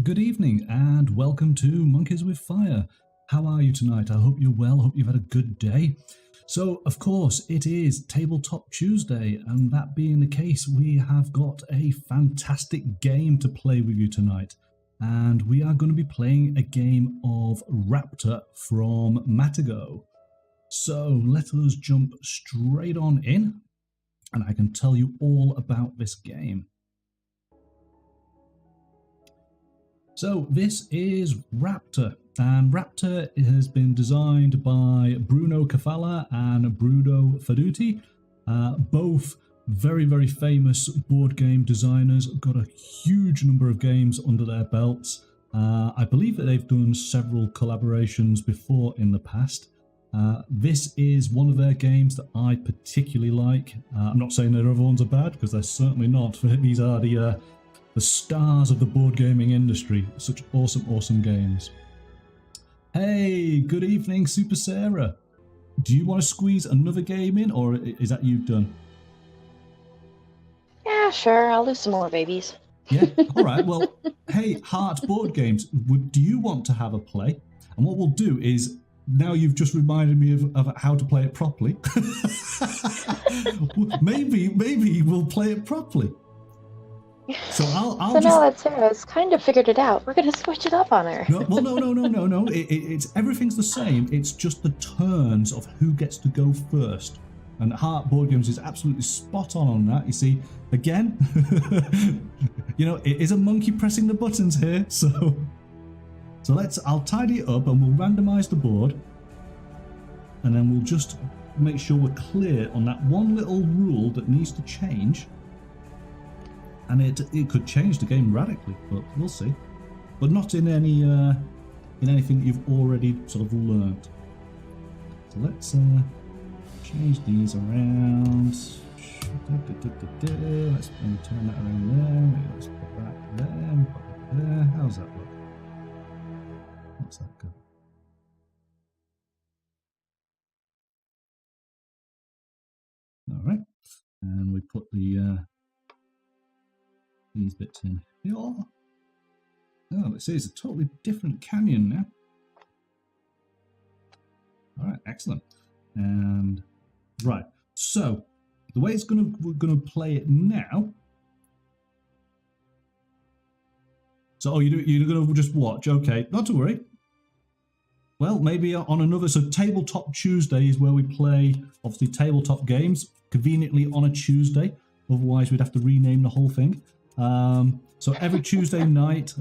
Good evening and welcome to Monkeys with Fire. How are you tonight? I hope you're well. I hope you've had a good day. So, of course, it is Tabletop Tuesday, and that being the case, we have got a fantastic game to play with you tonight. And we are going to be playing a game of Raptor from Matagot. So, let us jump straight on in, and I can tell you all about this game. So this is Raptor, and Raptor has been designed by Bruno Cafalla and Bruno Faduti, both very, very famous board game designers, got a huge number of games under their belts. I believe that they've done several collaborations before in the past. This is one of their games that I particularly like. I'm not saying that other ones are bad, because they're certainly not. These are the stars of the board gaming industry. Such awesome games. Hey, good evening, Super Sarah. Do you want to squeeze another game in, or is that you done? Yeah, sure. I'll do some more babies. Yeah, all right. Well, hey, Heart Board Games, do you want to have a play? And what we'll do is, now you've just reminded me of how to play it properly. maybe we'll play it properly. So I'll so now that Sarah's kind of figured it out, we're going to switch it up on her. No. It's everything's the same. It's just the turns of who gets to go first. And Heart Board Games is absolutely spot on that. You see, again, it is a monkey pressing the buttons here. So I'll tidy it up and we'll randomize the board, and then we'll just make sure we're clear on that one little rule that needs to change. And it could change the game radically, but we'll see. But not in anything you've already sort of learned. So let's change these around. Let's turn that around there. Let's put that there. Put that there. How's that look? What's that go? All right, and we put the these bits in here. Oh, let's see, it's a totally different canyon now. All right, excellent. And right, so the way we're gonna play it now. So you're gonna just watch? Okay, not to worry. Well, maybe on another. So Tabletop Tuesday is where we play, obviously, tabletop games conveniently on a Tuesday. Otherwise, we'd have to rename the whole thing. So every Tuesday night,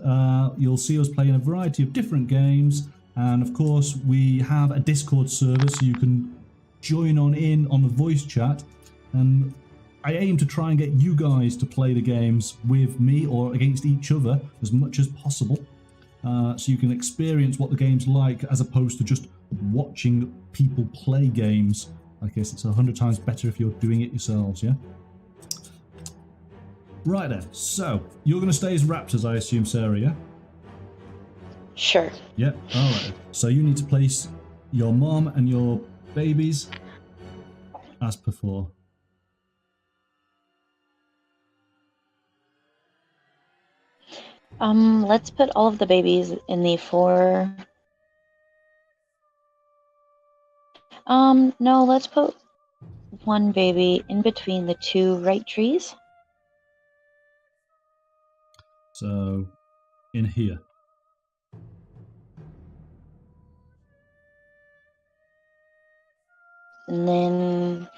you'll see us playing a variety of different games, and of course we have a Discord server, so you can join on the voice chat, and I aim to try and get you guys to play the games with me or against each other as much as possible, so you can experience what the game's like as opposed to just watching people play games. I guess it's 100 times better if you're doing it yourselves, yeah? Right then, so you're going to stay as Raptors, I assume, Sarah, yeah? Sure. Yeah, alright. So you need to place your mom and your babies as before. Let's put all of the babies in the four... no, let's put one baby in between the two right trees. So, in here. And then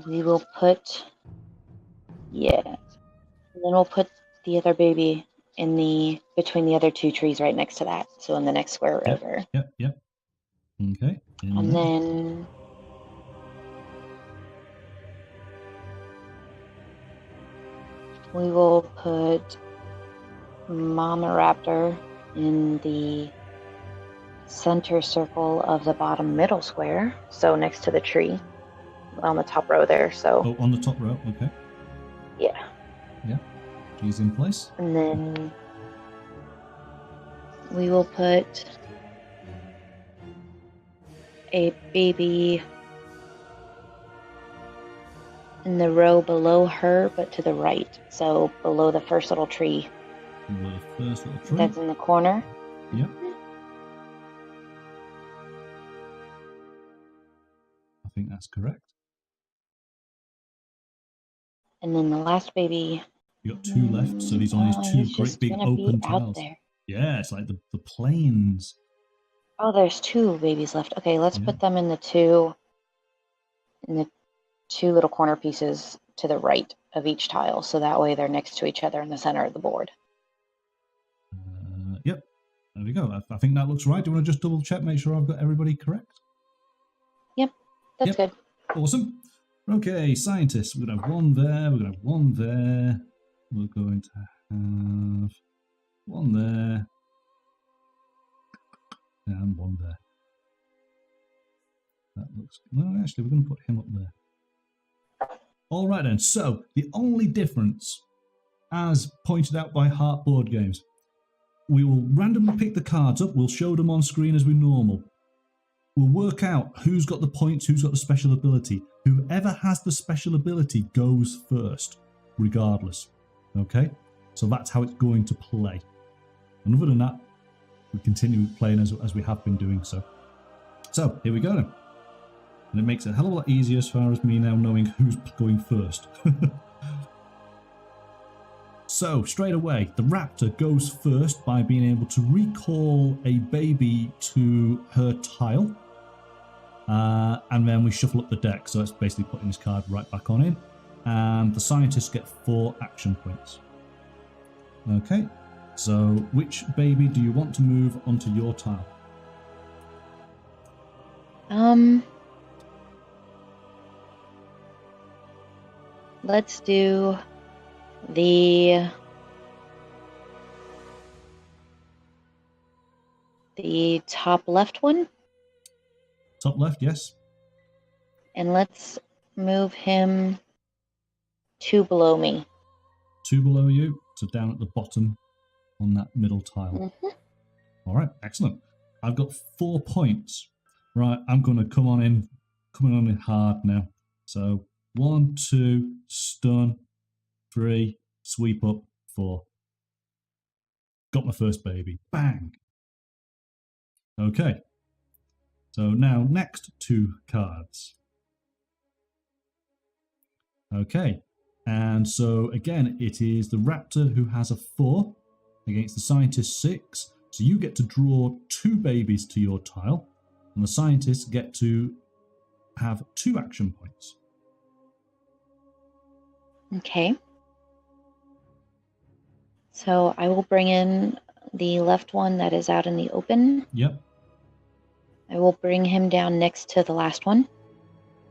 we will put, and then we'll put the other baby in between the other two trees right next to that. So in the next square over. Yep. Okay. And then we will put Mama Raptor in the center circle of the bottom middle square, so next to the tree on the top row there. So on the top row, okay. Yeah. She's in place. And then we will put a baby in the row below her, but to the right, so below the first little tree The first little tree. That's in the corner. Yep. I think that's correct. And then the last baby. You got 2 left, so these are these 2 he's great just big gonna open be out tiles. there. Yeah, it's like the plains. Oh, there's 2 babies left. Okay, let's Yeah. put them in the 2 little corner pieces to the right of each tile, so that way they're next to each other in the center of the board. Yep. There we go. I think that looks right. Do you want to just double check, make sure I've got everybody correct? Yep, that's good. Awesome. Okay, scientists. We're going to have 1 there. We're going to have 1 there. We're going to have 1 there. And 1 there. That looks... No, actually, we're going to put him up there. All right, then. So, the only difference, as pointed out by Heart Board Games, we will randomly pick the cards up. We'll show them on screen as we normal. We'll work out who's got the points, who's got the special ability. Whoever has the special ability goes first, regardless. Okay? So that's how it's going to play. And other than that, we continue playing as we have been doing so. So, here we go then. And it makes it a hell of a lot easier as far as me now knowing who's going first. So, straight away, the Raptor goes first by being able to recall a baby to her tile. And then we shuffle up the deck, so it's basically putting this card right back on in. And the scientists get 4 action points. Okay, so which baby do you want to move onto your tile? Let's do the top left one. Top left, yes. And let's move him 2 below me. 2 below you, so down at the bottom on that middle tile. Mm-hmm. All right, excellent. I've got 4 points. Right, I'm going to coming on in hard now. So 1, 2, stun, 3, sweep up, 4. Got my first baby. Bang. Okay. So now next 2 cards. Okay. And so again, it is the Raptor who has a 4 against the Scientist 6. So you get to draw 2 babies to your tile, and the Scientists get to have 2 action points. Okay. So I will bring in the left one that is out in the open. Yep. I will bring him down next to the last one.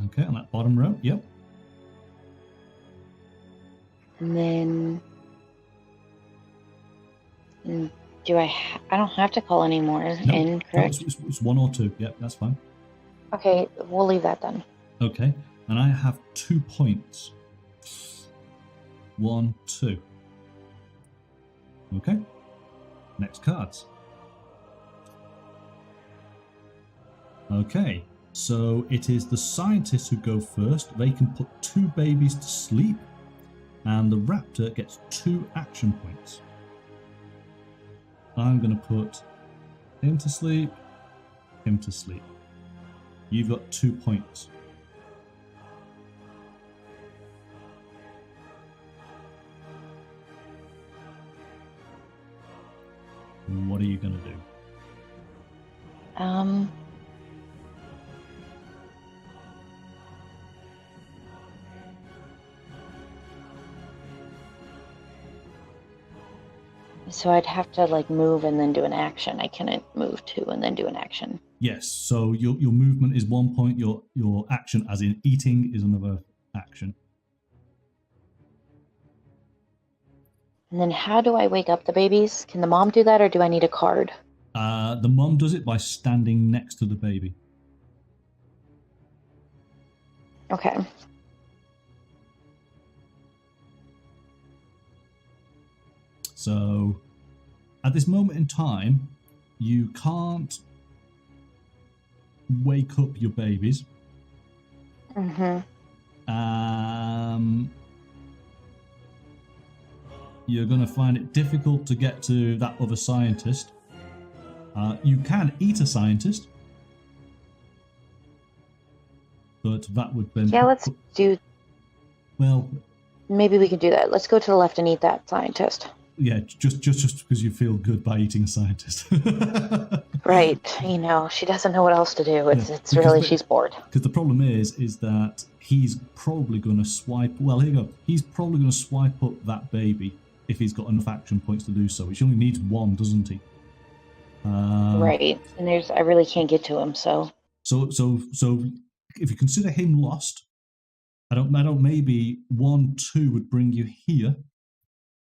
Okay, on that bottom row. Yep. And then I don't have to call any more in, correct? No, it's 1 or 2. Yep, that's fine. Okay, we'll leave that then. Okay, and I have 2 points. 1, 2. Okay, next cards. Okay, so it is the Scientists who go first. They can put 2 babies to sleep, and the Raptor gets 2 action points. I'm going to put him to sleep, him to sleep. You've got 2 points. What are you going to do? So I'd have to like move and then do an action. I couldn't move 2 and then do an action. Yes, so your movement is 1 point, your action, as in eating, is another action. And then how do I wake up the babies? Can the mom do that, or do I need a card? The mom does it by standing next to the baby. Okay. So, at this moment in time, you can't wake up your babies. Mm-hmm. you're going to find it difficult to get to that other scientist. You can eat a scientist, but that would then... Yeah, let's do... Well... Maybe we can do that. Let's go to the left and eat that scientist. Yeah, just because you feel good by eating a scientist. Right. You know, she doesn't know what else to do. It's really, she's bored. Because the problem is that he's probably going to swipe... Well, here you go. He's probably going to swipe up that baby if he's got enough action points to do so. Which only needs one, doesn't he? Right. And I really can't get to him, so... So if you consider him lost, I don't maybe 1-2 would bring you here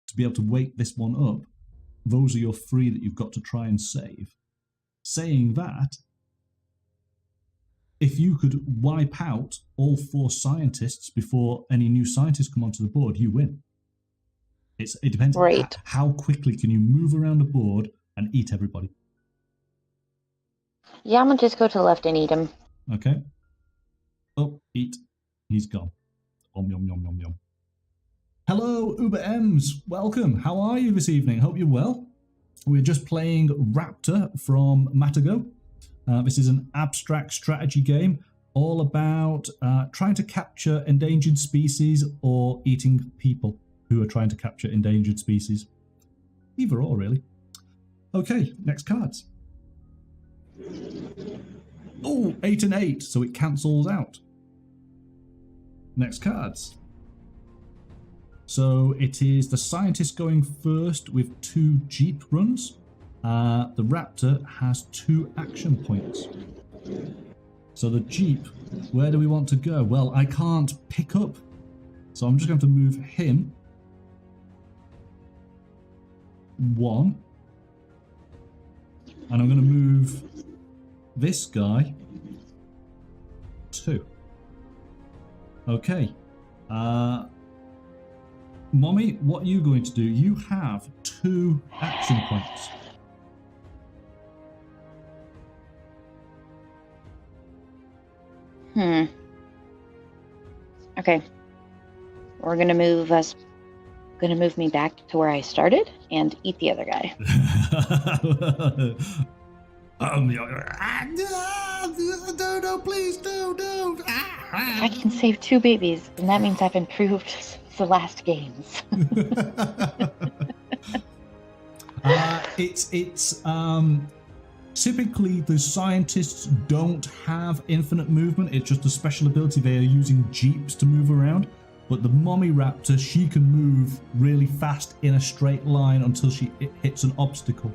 to be able to wake this one up. Those are your 3 that you've got to try and save. Saying that, if you could wipe out all 4 scientists before any new scientists come onto the board, you win. It depends on how quickly can you move around the board and eat everybody. Yeah, I'm going to just go to the left and eat him. Okay. Oh, eat. He's gone. Yum, yum, yum, yum, yum. Hello, Uber M's. Welcome. How are you this evening? Hope you're well. We're just playing Raptor from Matagot. This is an abstract strategy game all about trying to capture endangered species or eating people who are trying to capture endangered species. Either or, really. Okay, next cards. Oh, 8 and 8, so it cancels out. Next cards. So it is the scientist going first with 2 jeep runs. The Raptor has 2 action points. So the jeep, where do we want to go? Well, I can't pick up. So I'm just going to move him 1. And I'm going to move this guy 2. Okay. Mommy, what are you going to do? You have 2 action points. Okay. We're gonna move me back to where I started and eat the other guy. No, please, no. If I can save 2 babies, then that means I've improved the last games. It's typically the scientists don't have infinite movement. It's just a special ability. They are using jeeps to move around. But the mommy raptor, she can move really fast in a straight line until she hits an obstacle.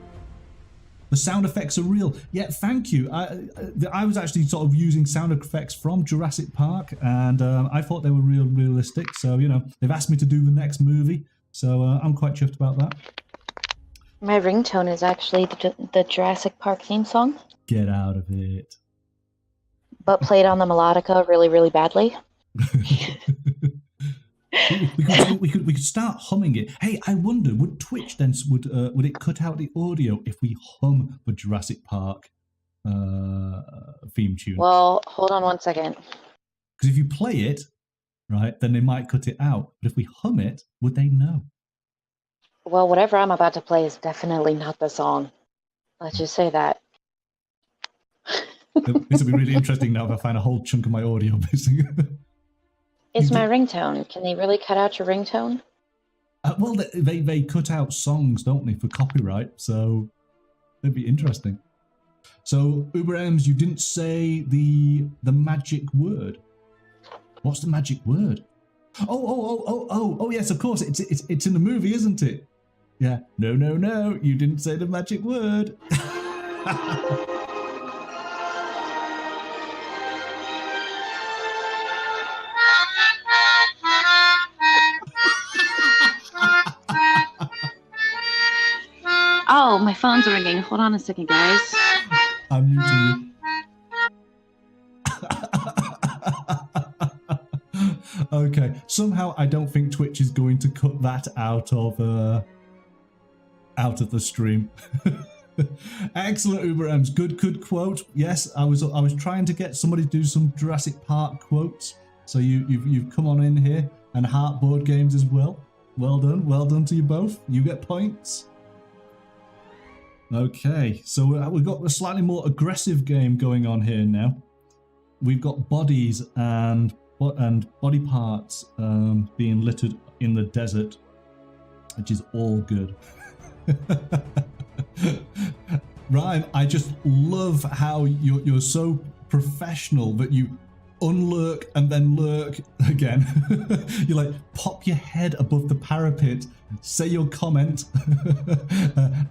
The sound effects are real. Yeah, thank you. I was actually sort of using sound effects from Jurassic Park, and I thought they were realistic. So, you know, they've asked me to do the next movie, so I'm quite chuffed about that. My ringtone is actually the Jurassic Park theme song. Get out of it. But played on the melodica really, really badly. we could start humming it. Hey, I wonder, would Twitch then would it cut out the audio if we hum the Jurassic Park theme tune? Well, hold on one second. Because if you play it, right, then they might cut it out. But if we hum it, would they know? Well, whatever I'm about to play is definitely not the song. Let's just say that. This will be really interesting now if I find a whole chunk of my audio missing. It's my ringtone. Can they really cut out your ringtone? Well, they cut out songs, don't they, for copyright? So it'd be interesting. So Uber M's, you didn't say the magic word. What's the magic word? Oh, yes, of course. It's in the movie, isn't it? Yeah. No. You didn't say the magic word. Oh, my phone's ringing. Hold on a second, guys. I'm muting you. Okay. Somehow I don't think Twitch is going to cut that out of the stream. Excellent, Uber M's. Good quote. Yes, I was trying to get somebody to do some Jurassic Park quotes. So you've come on in here, and Heart board games as well. Well done to you both. You get points. Okay, so we've got a slightly more aggressive game going on here now. We've got bodies and body parts being littered in the desert, which is all good. Ryan, I just love how you're so professional that you unlurk and then lurk again. You like pop your head above the parapet, say your comment,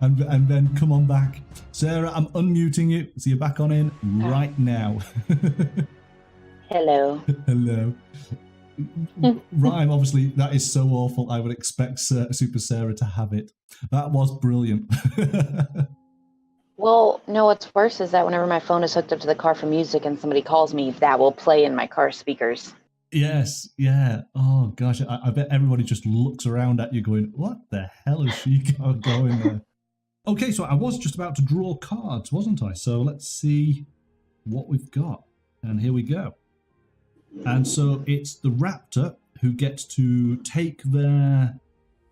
and then come on back. Sarah, I'm unmuting you, so you're back on in right now. Hello. Hello. Rhyme, obviously, that is so awful. I would expect Super Sarah to have it. That was brilliant. Well, no, what's worse is that whenever my phone is hooked up to the car for music and somebody calls me, that will play in my car speakers. Yes, yeah. Oh, gosh. I bet everybody just looks around at you going, what the hell is she got going there? Okay, so I was just about to draw cards, wasn't I? So let's see what we've got. And here we go. And so it's the Raptor who gets to take their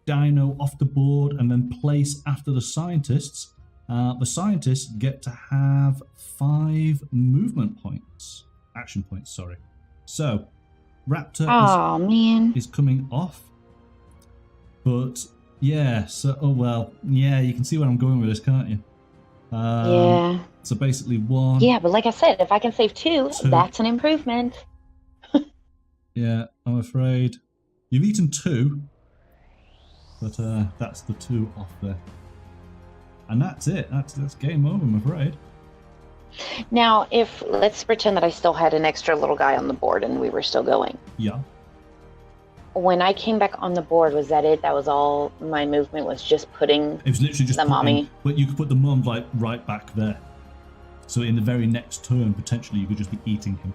dino off the board and then place after the scientists. The scientists get to have 5 movement points. Action points, sorry. So, Raptor is coming off. But, yeah, so, you can see where I'm going with this, can't you? Yeah. So basically 1. Yeah, but like I said, if I can save 2, that's an improvement. Yeah, I'm afraid. You've eaten 2. But that's the 2 off there. And that's it. That's game over, I'm afraid. Now, let's pretend that I still had an extra little guy on the board and we were still going. Yeah. When I came back on the board, was that it? That was all my movement was just putting it was literally just the mommy. But you could put the mom like right back there. So in the very next turn, potentially, you could just be eating him.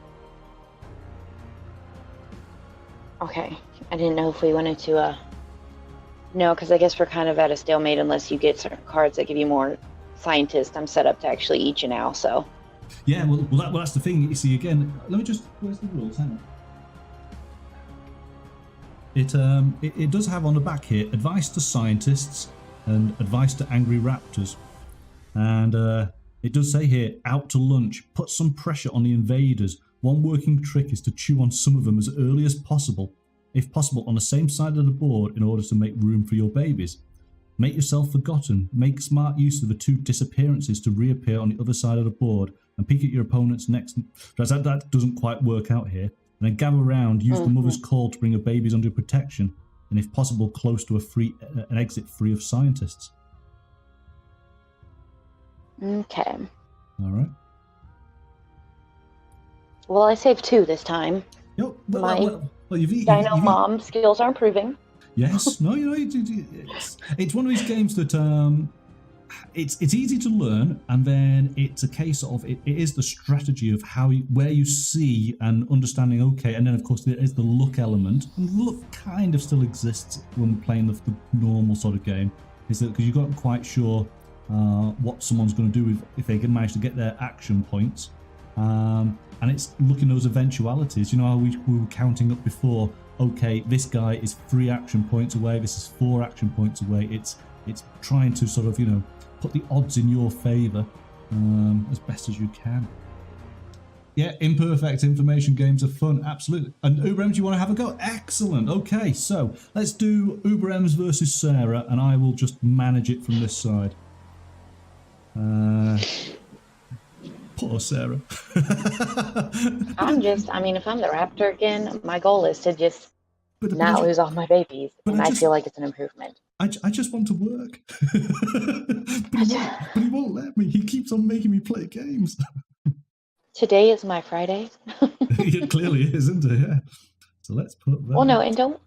Okay. I didn't know if we wanted to... No, because I guess we're kind of at a stalemate unless you get certain cards that give you more scientists. I'm set up to actually eat you now, so... Yeah, well that's the thing. You see, again, let me just... Where's the rules? Hang on. It does have on the back here, advice to scientists and advice to angry raptors. And it does say here, out to lunch, put some pressure on the invaders. One working trick is to chew on some of them as early as possible. If possible, on the same side of the board in order to make room for your babies. Make yourself forgotten. Make smart use of the 2 disappearances to reappear on the other side of the board and peek at your opponent's next... That doesn't quite work out here. And then gather around, use the mother's call to bring your babies under protection, and if possible, close to an exit free of scientists. Okay. All right. Well, I saved 2 this time. Yep. Well, Dino Mom skills are improving. Yes. No, it's one of these games that it's easy to learn, and then it's a case of it is the strategy of where you see and understanding. Okay, and then of course there is the luck element, and luck kind of still exists when we're playing the normal sort of game. Is that because you're not quite sure what someone's going to do if they can manage to get their action points. And it's looking at those eventualities. You know how we were counting up before, okay, this guy is 3 action points away, this is 4 action points away. It's trying to sort of, put the odds in your favour as best as you can. Yeah, imperfect information games are fun, absolutely. And Uber M's, you want to have a go? Excellent. Okay, so let's do Uber M's versus Sarah, and I will just manage it from this side. Poor Sarah. if I'm the Raptor again, my goal is to just not lose all my babies, and I feel like it's an improvement. I just want to work. but he won't let me. He keeps on making me play games. Today is my Friday. It clearly is, isn't it? Yeah. So let's put that. Well, no, and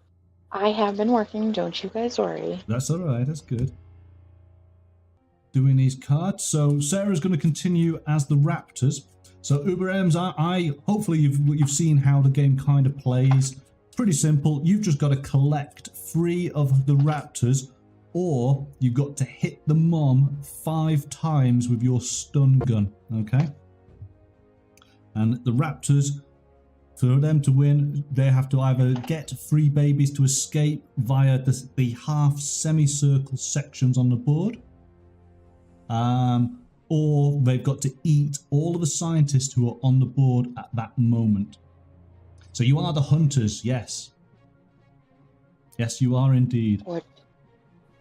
I have been working, don't you guys worry. That's all right, that's good. Doing these cards. So Sarah's going to continue as the Raptors. So Uber M's, hopefully you've seen how the game kind of plays. Pretty simple. You've just got to collect 3 of the Raptors, or you've got to hit the mom 5 times with your stun gun. Okay. And the Raptors For them to win, they have to either get 3 babies to escape via the half semicircle sections on the board, or they've got to eat all of the scientists who are on the board at that moment. So you are the hunters, yes. Yes, you are indeed.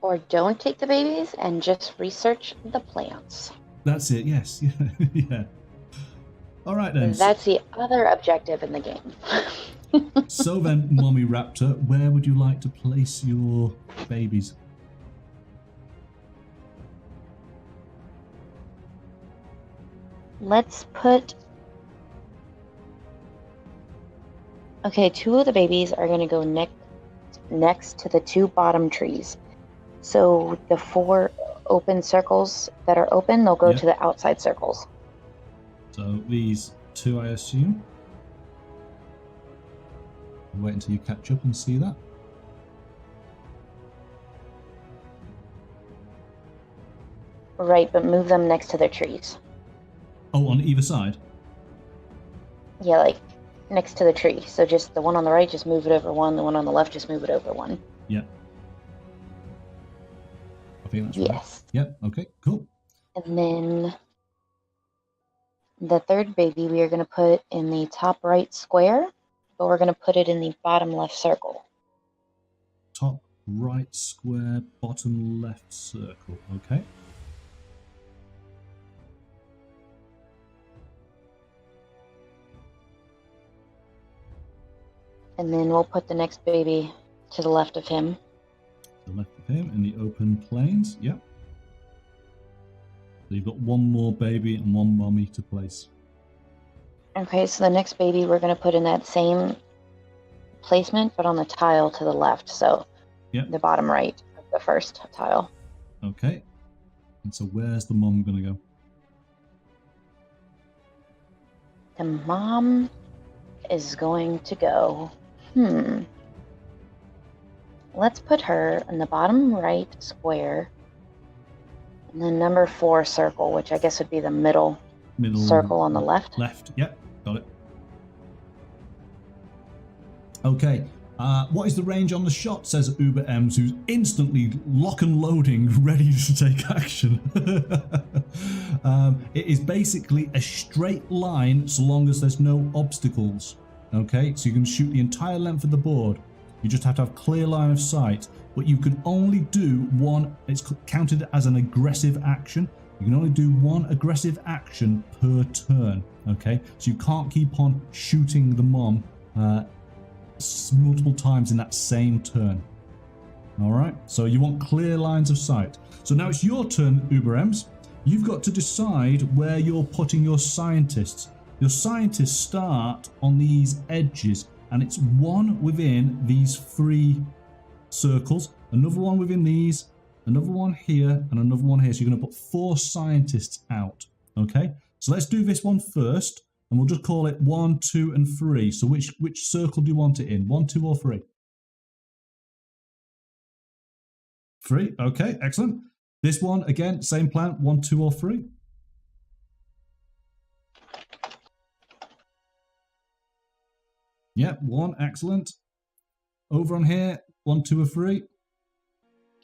Or don't take the babies and just research the plants. That's it, yes. Yeah. All right then. That's the other objective in the game. So then, Mommy Raptor, where would you like to place your babies? Let's put... Okay, 2 of the babies are going to go next to the 2 bottom trees. So the 4 open circles that are open, they'll go to the outside circles. So these 2, I assume. Wait until you catch up and see that. Right, but move them next to the trees. Oh, on either side? Yeah, like next to the tree. So just the one on the right, just move it over 1. The one on the left, just move it over 1. Yeah. I think that's right. Yes. Yep, okay, cool. And then the 3rd baby we are going to put in the top right square, but we're going to put it in the bottom left circle. Top right square, bottom left circle, okay. And then we'll put the next baby to the left of him. To the left of him in the open plains, yep. So you've got 1 more baby and 1 mommy to place. Okay, so the next baby we're going to put in that same placement, but on the tile to the left. So the bottom right of the first tile. Okay. And so where's the mom going to go? The mom is going to go... Let's put her in the bottom right square. And then number 4 circle, which I guess would be the middle circle on the left. Left, yep, got it. Okay, what is the range on the shot, says Uber Ems, who's instantly lock and loading, ready to take action. It is basically a straight line so long as there's no obstacles. Okay, so you can shoot the entire length of the board. You just have to have clear line of sight, but you can only do 1. It's counted as an aggressive action. You can only do 1 aggressive action per turn. Okay, so you can't keep on shooting the mom multiple times in that same turn. All right, so you want clear lines of sight. So now it's your turn, Uber Ems. You've got to decide where you're putting your scientists. Your scientists start on these edges, and it's 1 within these 3 circles, another 1 within these, another 1 here, and another 1 here. So you're going to put 4 scientists out. Okay, so let's do this one first, and we'll just call it 1, 2, and 3. So which circle do you want it in? 1, 2, or 3? 3. Okay, excellent. This one again, same plan. 1, 2, or 3. Yep, 1, excellent. Over on here, 1, 2, or 3.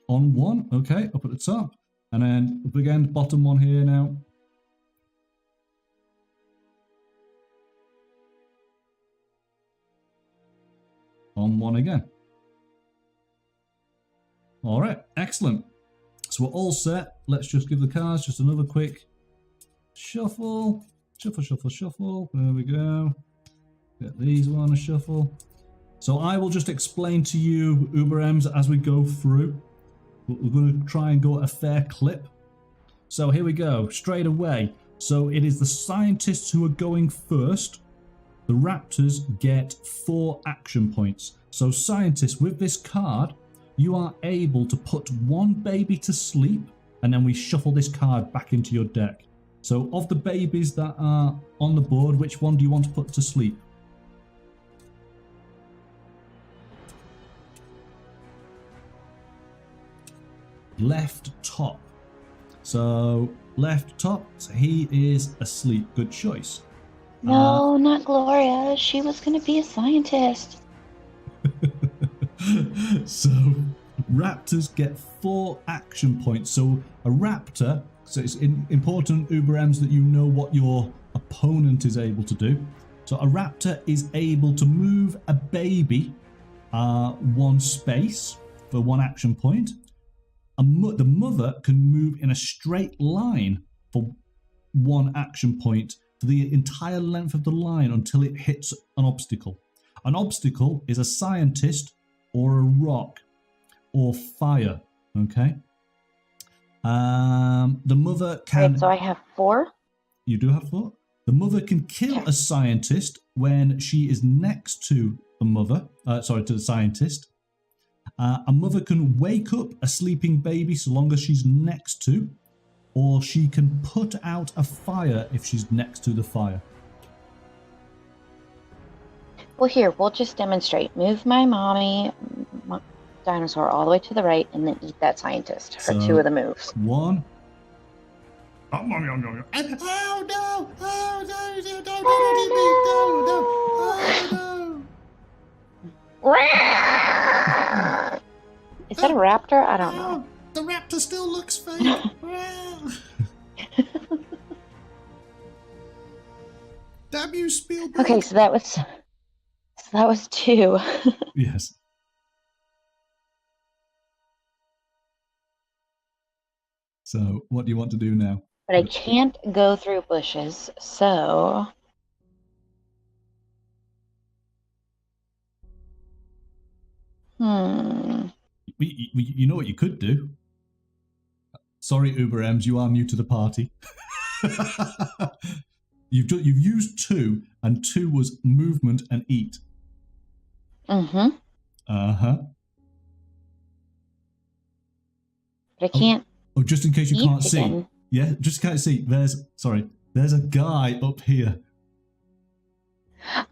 On 1, okay, up at the top. And then up again, bottom 1 here now. On 1 again. All right, excellent. So we're all set. Let's just give the cards just another quick shuffle. Shuffle, shuffle, shuffle. There we go. Get these one a shuffle. So I will just explain to you, Uber Ems, as we go through. We're going to try and go at a fair clip. So here we go, straight away. So it is the scientists who are going first. The Raptors get 4 action points. So scientists, with this card, you are able to put 1 baby to sleep, and then we shuffle this card back into your deck. So of the babies that are on the board, which one do you want to put to sleep? Left top. So left top, so he is asleep. Good choice. No, not Gloria. She was going to be a scientist. So raptors get 4 action points. So a raptor, so it's important, Uber M's, that you know what your opponent is able to do. So a raptor is able to move a baby 1 space for 1 action point. The mother can move in a straight line for 1 action point for the entire length of the line until it hits an obstacle. An obstacle is a scientist or a rock or fire. Okay. The mother can. Right, so I have 4. You do have 4. The mother can kill a scientist when she is next to the mother. To the scientist. A mother can wake up a sleeping baby so long as she's next to, or she can put out a fire if she's next to the fire. Well, here, we'll just demonstrate. Move my mommy dinosaur all the way to the right and then eat that scientist for 2 of the moves. 1. Oh no! Is that a raptor? I don't know. The raptor still looks fake. Damn you, Spielberg. Okay, so that was 2. Yes. So, what do you want to do now? But I can't go through bushes, so You know what you could do? Sorry, Uber M's, you are new to the party. You've used 2, and 2 was movement and eat. Mm-hmm. Uh-huh. But I can't. Oh, just in case you can't see. Again. Yeah, just in case you see. There's a guy up here.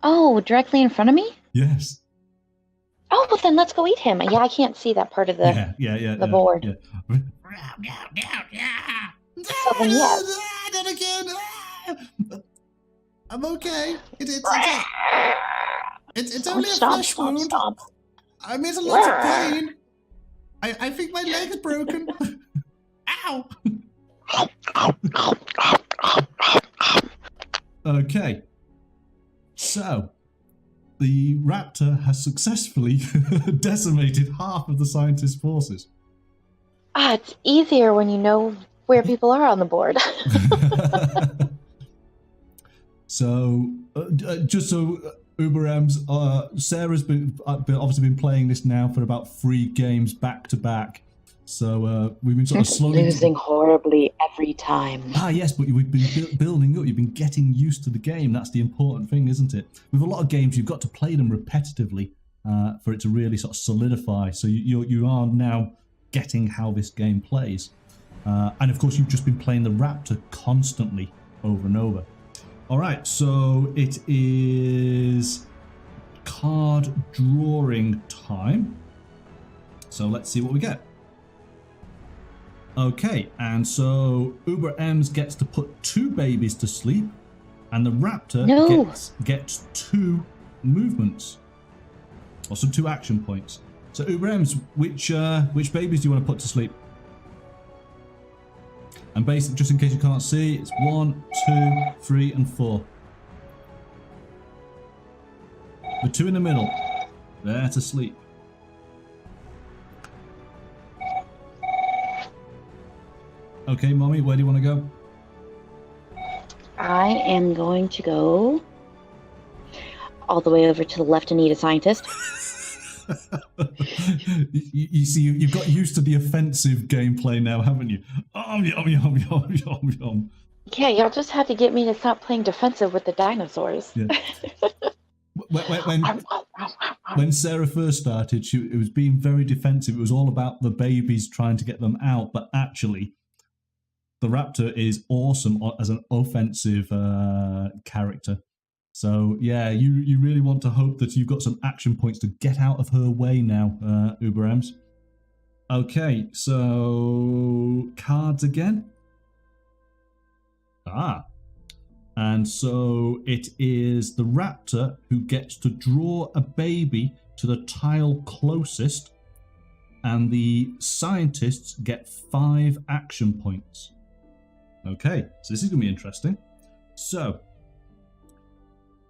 Oh, directly in front of me? Yes. Oh, well then let's go eat him. Yeah, I can't see that part of the board. Yeah. So then, yes. Not again. I'm okay. It's only a flesh wound. Stop. I'm in a lot of pain. I think my leg's broken. Ow. Okay. So, the raptor has successfully decimated half of the scientist's forces. It's easier when you know where people are on the board. So, just so Uber M's, Sarah's obviously been playing this now for about 3 games back to back. So we've been sort of slowly losing horribly every time. Yes, but we've been building up. You've been getting used to the game. That's the important thing, isn't it? With a lot of games, you've got to play them repetitively for it to really sort of solidify. So you are now getting how this game plays. And of course, you've just been playing the Raptor constantly over and over. All right, so it is card drawing time. So let's see what we get. Okay, and so Uber M's gets to put 2 babies to sleep, and the Raptor gets 2 movements, or some 2 action points. So Uber M's, which babies do you want to put to sleep? And basically, just in case you can't see, it's 1, 2, 3, and 4. The 2 in the middle, they're to sleep. Okay, Mommy, where do you want to go? I am going to go all the way over to the left and eat a scientist. You see, you've got used to the offensive gameplay now, haven't you? Yum. Yeah, y'all just had to get me to stop playing defensive with the dinosaurs. Yeah. When Sarah first started, it was being very defensive. It was all about the babies trying to get them out, but actually, the Raptor is awesome as an offensive character. So, yeah, you really want to hope that you've got some action points to get out of her way now, Uber M's. Okay, so cards again. And so it is the raptor who gets to draw a baby to the tile closest, and the scientists get 5 action points. Okay, so this is going to be interesting. So,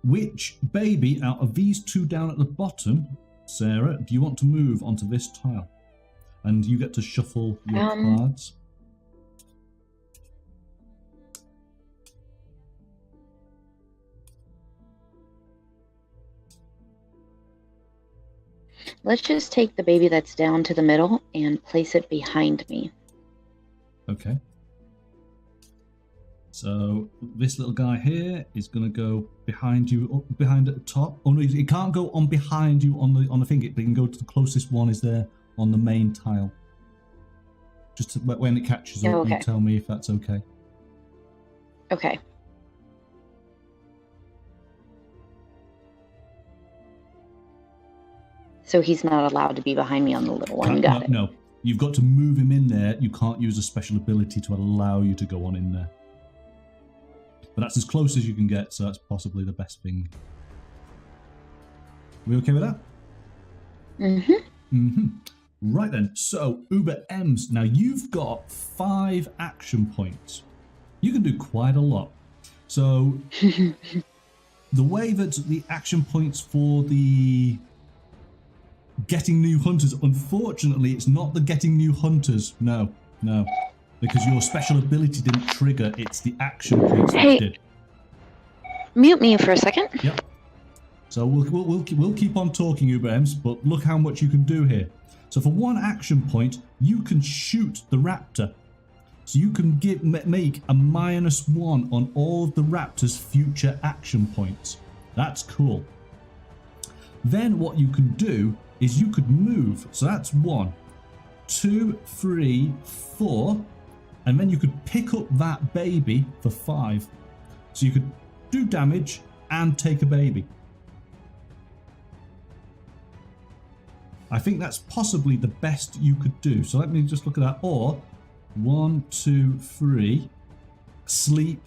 which baby out of these 2 down at the bottom, Sarah, do you want to move onto this tile? And you get to shuffle your cards. Let's just take the baby that's down to the middle and place it behind me. Okay. So this little guy here is going to go behind you, behind at the top. Oh no, it can't go on behind you on the thing. It can go to the closest one is there on the main tile. Just when it catches up, you tell me if that's okay. Okay. So he's not allowed to be behind me on the little one. Got it. No, you've got to move him in there. You can't use a special ability to allow you to go on in there. But that's as close as you can get, so that's possibly the best thing. We okay with that? Mm-hmm. Mm-hmm. Right then, so Uber M's. Now you've got 5 action points. You can do quite a lot. So the way that the action points for the getting new hunters, unfortunately, it's not the getting new hunters. No. Because your special ability didn't trigger, it's the action points that did. Mute me for a second. Yep. So we'll keep on talking, Uber M's, but look how much you can do here. So for 1 action point, you can shoot the raptor. So you can make a -1 on all of the raptor's future action points. That's cool. Then what you can do is you could move. So that's 1, 2, 3, 4. And then you could pick up that baby for 5. So you could do damage and take a baby. I think that's possibly the best you could do. So let me just look at that. Or 1, 2, 3, sleep.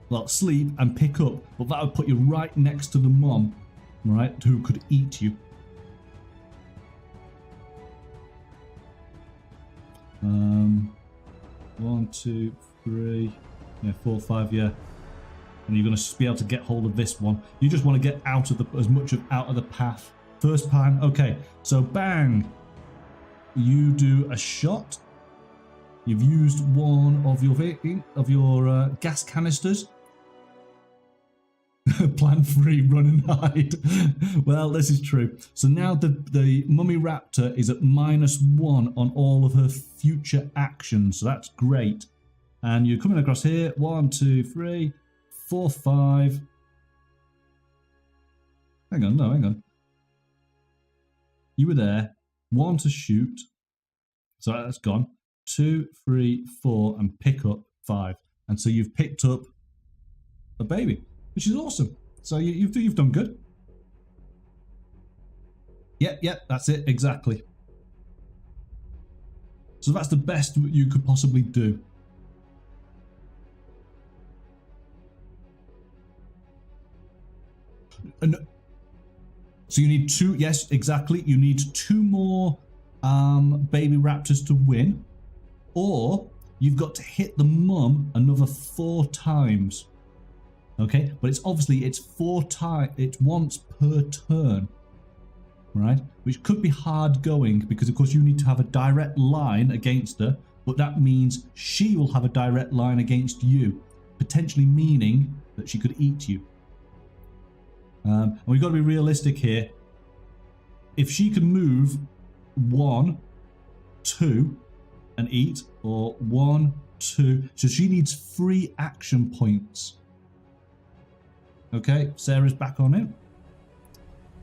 Well, sleep and pick up. But that would put you right next to the mom, right, who could eat you. 1, 2, 3, 4, 5, yeah. And you're going to be able to get hold of this one. You just want to get out of as much out of the path. First time, okay. So bang, you do a shot. You've used one of your gas canisters. Plan 3, run and hide. Well, this is true. So now the mummy raptor is at -1 on all of her future actions. So that's great. And you're coming across here. 1, 2, 3, 4, 5. Hang on. You were there. 1 to shoot. So that's gone. 2, 3, 4, and pick up 5. And so you've picked up a baby, which is awesome. So you've done good. Yep, that's it, exactly. So that's the best you could possibly do. And so you need 2, yes, exactly. You need 2 more baby raptors to win, or you've got to hit the mum another 4 times. Okay, but it's 4 times. It's once per turn, right? Which could be hard going because, of course, you need to have a direct line against her. But that means she will have a direct line against you, potentially meaning that she could eat you. And we've got to be realistic here. If she can move 1, 2, and eat, or 1, 2, so she needs 3 action points. Okay, Sarah's back on it.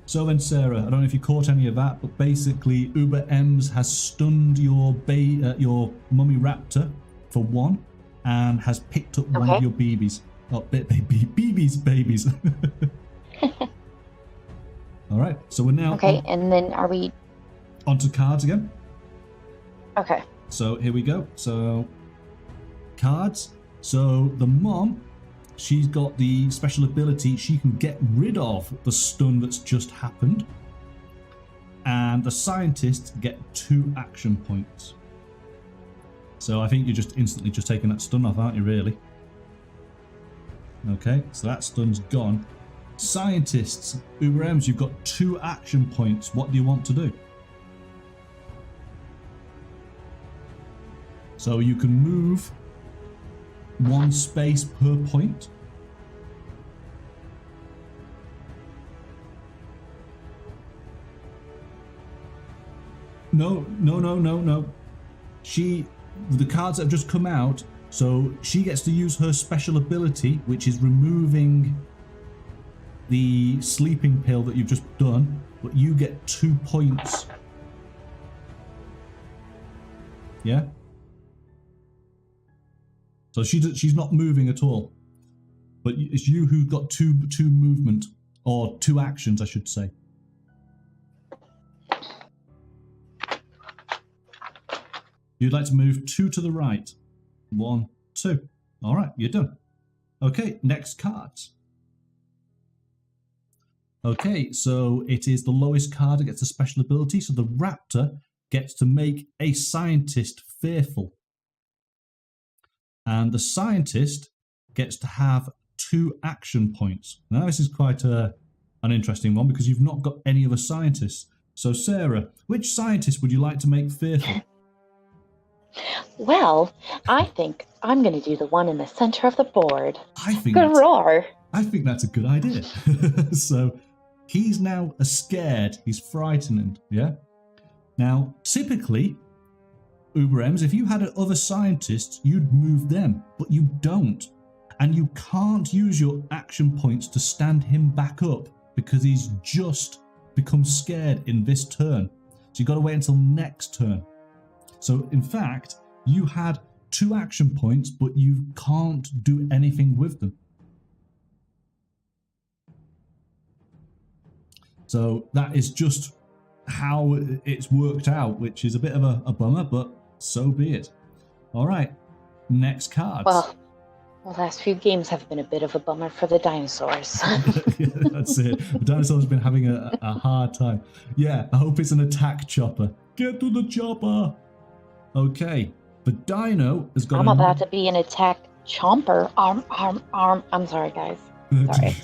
So then, Sarah, I don't know if you caught any of that, but basically, Uber M's has stunned your mummy raptor for 1, and has picked up one of your babies. Oh, babies. All right, so we're now and then are we onto cards again? Okay. So here we go. So cards. So the mom she's got the special ability. She can get rid of the stun that's just happened. And the scientists get 2 action points. So I think you're just instantly just taking that stun off, aren't you, really? Okay, so that stun's gone. Scientists, Uber M's, you've got 2 action points. What do you want to do? So you can move 1 space per point. No. The cards that have just come out, so she gets to use her special ability, which is removing the sleeping pill that you've just done, but you get 2 points. Yeah? So she's not moving at all. But it's you who got two movement, or 2 actions, I should say. You'd like to move 2 to the right. 1, 2. All right, you're done. Okay, next cards. Okay, so it is the lowest card that gets a special ability. So the Raptor gets to make a scientist fearful. And the scientist gets to have 2 action points. Now this is quite an interesting one because you've not got any other scientists. So Sarah, which scientist would you like to make fearful? Well, I think I'm going to do the one in the center of the board. I think that's a good idea. So he's now scared. He's frightened. Yeah. Now, typically, Uber M's, if you had other scientists, you'd move them, but you don't. And you can't use your action points to stand him back up because he's just become scared in this turn. So you've got to wait until next turn. So, in fact, you had 2 action points, but you can't do anything with them. So that is just how it's worked out, which is a bit of a bummer, but so be it. All right, next cards. Well, the last few games have been a bit of a bummer for the dinosaurs. Yeah, that's it. The dinosaurs have been having a hard time. Yeah, I hope it's an attack chopper. Get to the chopper. Okay, the dino has got. I'm about to be an attack chomper. Arm. I'm sorry, guys. Sorry.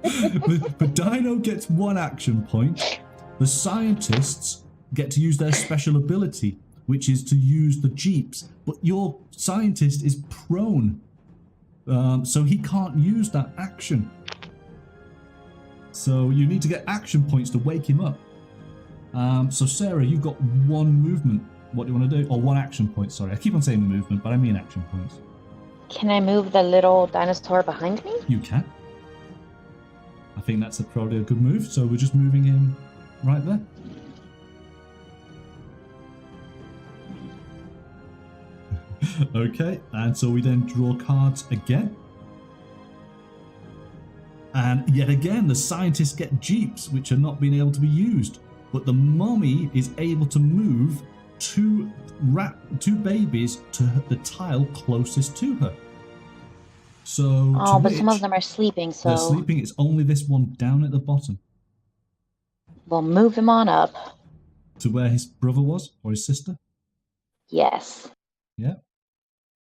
the dino gets 1 action point. The scientists get to use their special ability, which is to use the jeeps. But your scientist is prone, so he can't use that action. So you need to get action points to wake him up. So Sarah, you've got 1 movement. What do you want to do? Or 1 action point, sorry. I keep on saying movement, but I mean action points. Can I move the little dinosaur behind me? You can. I think that's probably a good move. So we're just moving him right there. Okay, and so we then draw cards again. And yet again, the scientists get jeeps, which are not being able to be used. But the mummy is able to move 2 babies to the tile closest to her. So, but some of them are sleeping, so... They're sleeping, it's only this one down at the bottom. We'll move him on up. To where his brother was, or his sister? Yes. Yeah.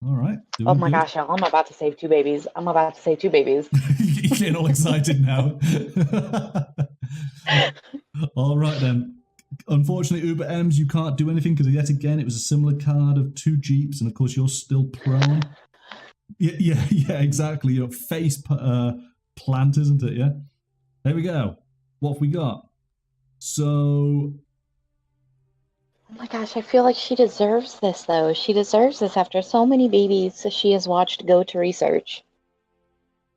All right. Oh my gosh, I'm about to save 2 babies. You're getting all excited now. All right then. Unfortunately, Uber M's, you can't do anything because yet again it was a similar card of 2 jeeps, and of course you're still prone. Yeah, exactly. Your face plant, isn't it? Yeah. There we go. What have we got? So. Oh my gosh, I feel like she deserves this though. She deserves this after so many babies she has watched go to research.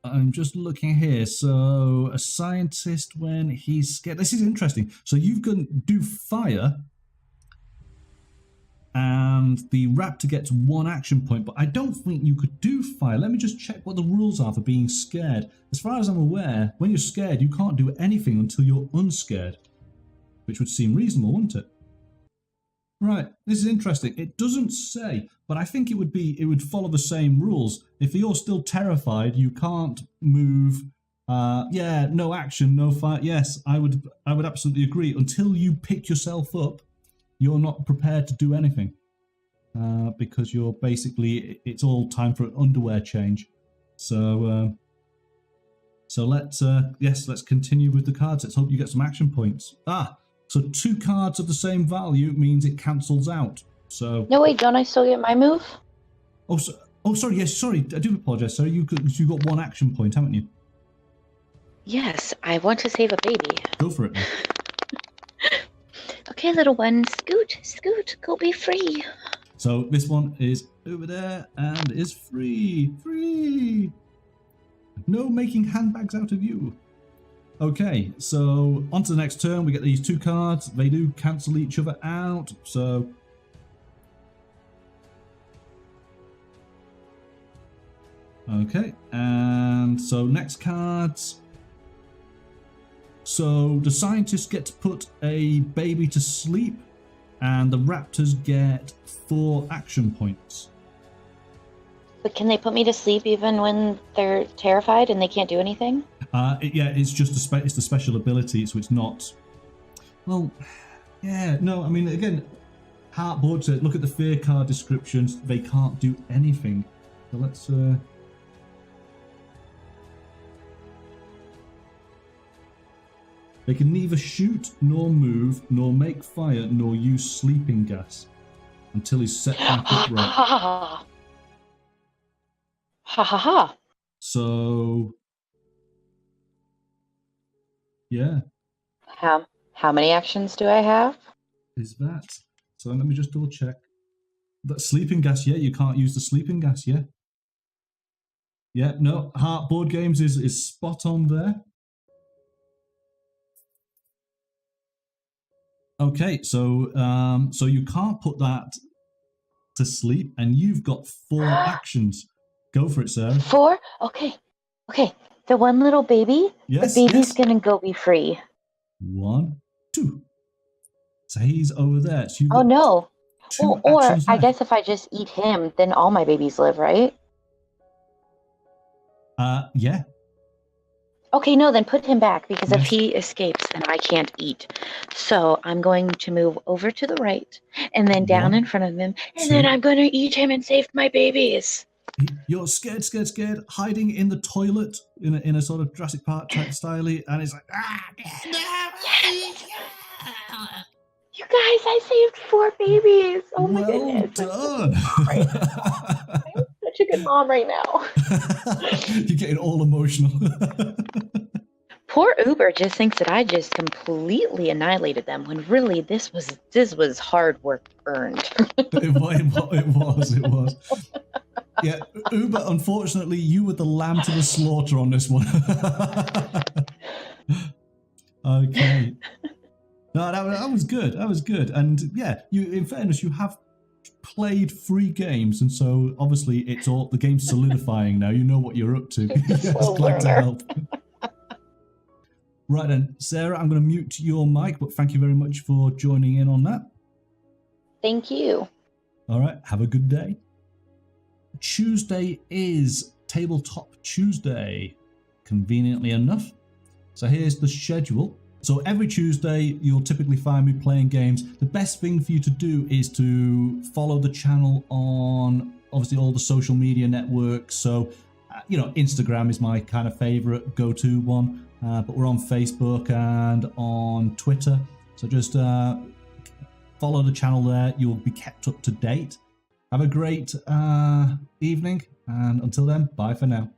I'm just looking here. So a scientist when he's scared. This is interesting. So you've got to do fire, and the Raptor gets 1 action point, but I don't think you could do fire. Let me just check what the rules are for being scared. As far as I'm aware, when you're scared, you can't do anything until you're unscared, which would seem reasonable, wouldn't it? Right, this is interesting. It doesn't say, but I think it would follow the same rules. If you're still terrified, you can't move. Yeah, no action, no fight. Yes, I would absolutely agree. Until you pick yourself up, you're not prepared to do anything. Because you're basically, it's all time for an underwear change. So let's continue with the cards. Let's hope you get some action points. So 2 cards of the same value means it cancels out. So No, wait, don't I still get my move? Sorry. Yes, sorry. I do apologize. Sorry, you got 1 action point, haven't you? Yes, I want to save a baby. Go for it. Then. Okay, little one, scoot, go be free. So this one is over there and is free. Free. No making handbags out of you. Okay, so on to the next turn. We get these 2 cards. They do cancel each other out. So okay, and so next cards. So the scientists get to put a baby to sleep, and the Raptors get 4 action points. But can they put me to sleep even when they're terrified and they can't do anything? It's just it's the special ability, so it's not. Well, yeah, no. I mean, again, Heartboard said, look at the fear card descriptions. They can't do anything. So let's. They can neither shoot, nor move, nor make fire, nor use sleeping gas until he's set back upright. Ha ha ha. So, yeah. How many actions do I have? Is that? So let me just double check. That sleeping gas, yeah, you can't use the sleeping gas, yeah. Yeah, no, Heartboard Games is spot on there. Okay, so you can't put that to sleep, and you've got 4 actions. Go for it, Sarah. 4? Okay. The one little baby. Yes, the baby's yes. gonna go be free. 1, 2. So he's over there. So you've Oh got no. 2 Or actions I left. guess if I just eat him, then all my babies live, right? Yeah. Okay, no, then put him back, because if Yes. he escapes, then I can't eat. So I'm going to move over to the right, and then down 1, in front of him, and 2. then I'm going to eat him and save my babies. You're scared, hiding in the toilet in a sort of Jurassic Park type style, and it's like, You guys, I saved 4 babies. Oh my well goodness. done. I'm such a good mom right now. You're getting all emotional. Poor Uber just thinks that I just completely annihilated them, when really this was hard work earned. It was. Yeah, Uber, unfortunately, you were the lamb to the slaughter on this one. Okay. No, that was good. That was good. And yeah, in fairness, you have played 3 games, and so obviously the game's solidifying now. You know what you're up to. Yes, glad to help. Right then, Sarah, I'm going to mute your mic, but thank you very much for joining in on that. Thank you. All right, have a good day. Tuesday is Tabletop Tuesday, conveniently enough. So here's the schedule. So every Tuesday, you'll typically find me playing games. The best thing for you to do is to follow the channel on, obviously, all the social media networks. So, Instagram is my kind of favorite go-to one. But we're on Facebook and on Twitter. So just follow the channel there. You'll be kept up to date. Have a great evening. And until then, bye for now.